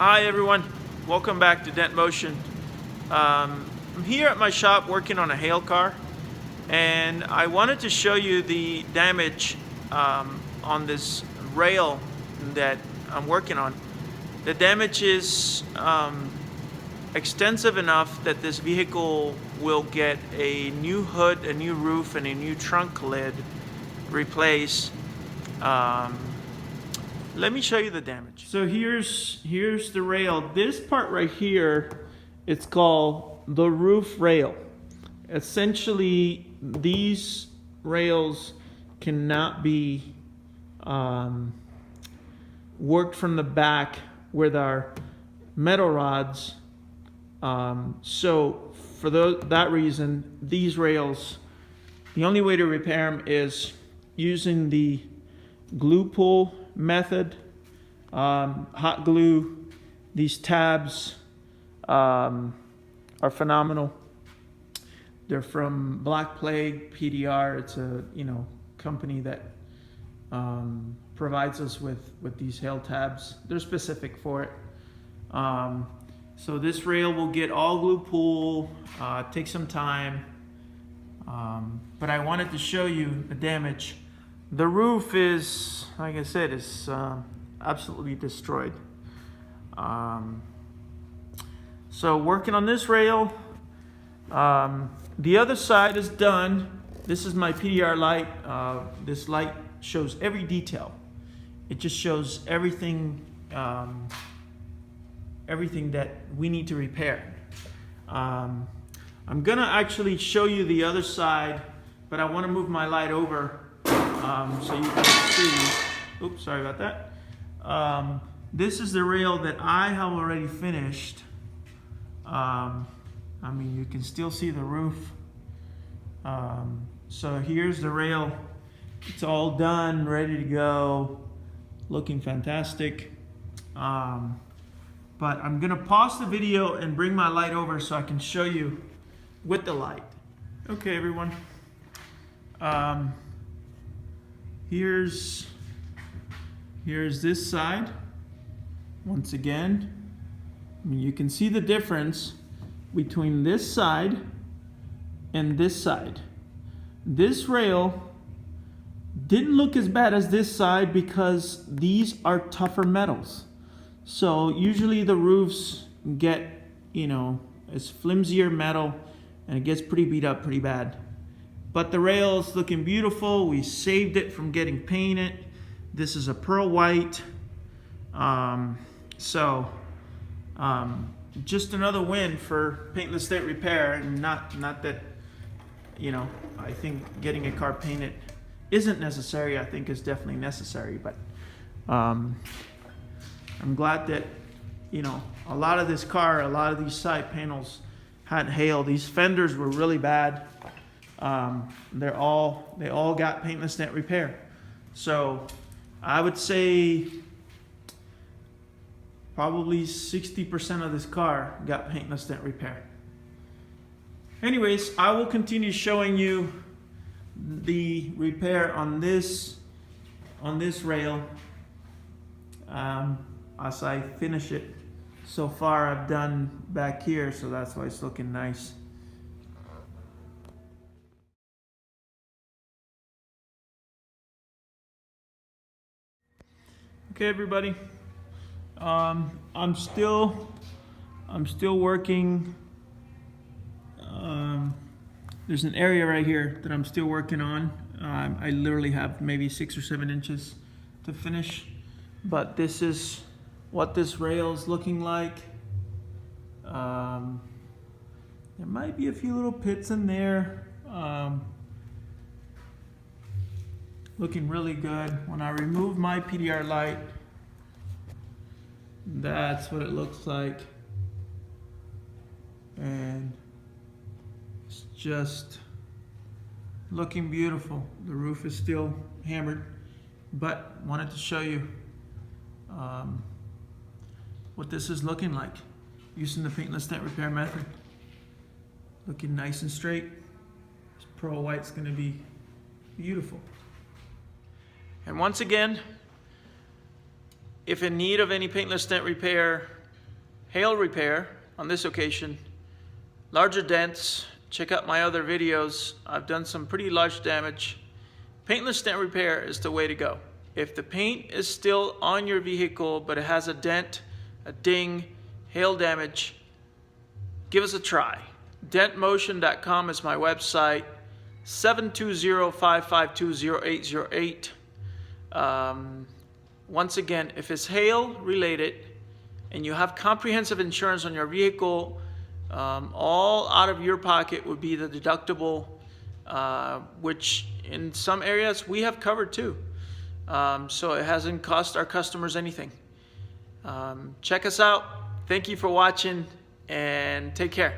Hi everyone, welcome back to Dent Motion. I'm here at my shop working on a Hail car, and I wanted to show you the damage on this rail that I'm working on. The damage is extensive enough that this vehicle will get a new hood, a new roof, and a new trunk lid replaced. Let me show you the damage. So here's the rail. This part right here, it's called the roof rail. Essentially, these rails cannot be worked from the back with our metal rods. So for that reason, these rails, the only way to repair them is using the glue pull method. Hot glue. These tabs are phenomenal. They're from Black Plague PDR. It's a company that provides us with these Hail tabs. They're specific for it. So this rail will get all glue pull. Take some time, but I wanted to show you the damage. The roof is, like I said, is absolutely destroyed. So working on this rail. The other side is done. This is my PDR light. This light shows every detail. It just shows everything, everything that we need to repair. I'm gonna actually show you the other side, but I want to move my light over so you can see. Oops, sorry about that. This is the rail that I have already finished. I mean, you can still see the roof. So here's the rail. It's all done, ready to go, looking fantastic. But I'm gonna pause the video and bring my light over so I can show you with the light. Okay, everyone. Here's this side. Once again, I mean, you can see the difference between this side and this side. This rail didn't look as bad as this side because these are tougher metals. So usually the roofs get, it's flimsier metal and it gets pretty beat up pretty bad. But the rail's looking beautiful. We saved it from getting painted. This is a pearl white. Just another win for Paintless Dent Repair. And not that, I think getting a car painted isn't necessary. I think it's definitely necessary. But I'm glad that, a lot of this car, a lot of these side panels had hail. These fenders were really bad. They all got Paintless Dent Repair. So I would say probably 60% of this car got Paintless Dent Repair. Anyways, I will continue showing you the repair on this rail as I finish it. So far I've done back here, so that's why it's looking nice. Okay, everybody. I'm still working. There's an area right here that I'm still working on. I literally have maybe 6 or 7 inches to finish, but this is what this rail is looking like. There might be a few little pits in there. Looking really good. When I remove my PDR light, that's what it looks like. And it's just looking beautiful. The roof is still hammered, but wanted to show you what this is looking like using the Paintless Dent Repair method. Looking nice and straight. This pearl white's gonna be beautiful. And once again, if in need of any Paintless Dent Repair, hail repair on this occasion. Larger dents, check out my other videos. I've done some pretty large damage. Paintless dent repair is the way to go. If the paint is still on your vehicle but it has a dent, a ding, hail damage, give us a try. Dentmotion.com is my website. 720-552-0808. Once again, if it's hail related and you have comprehensive insurance on your vehicle, all out of your pocket would be the deductible, which in some areas we have covered too. So it hasn't cost our customers anything. Check us out. Thank you for watching and take care.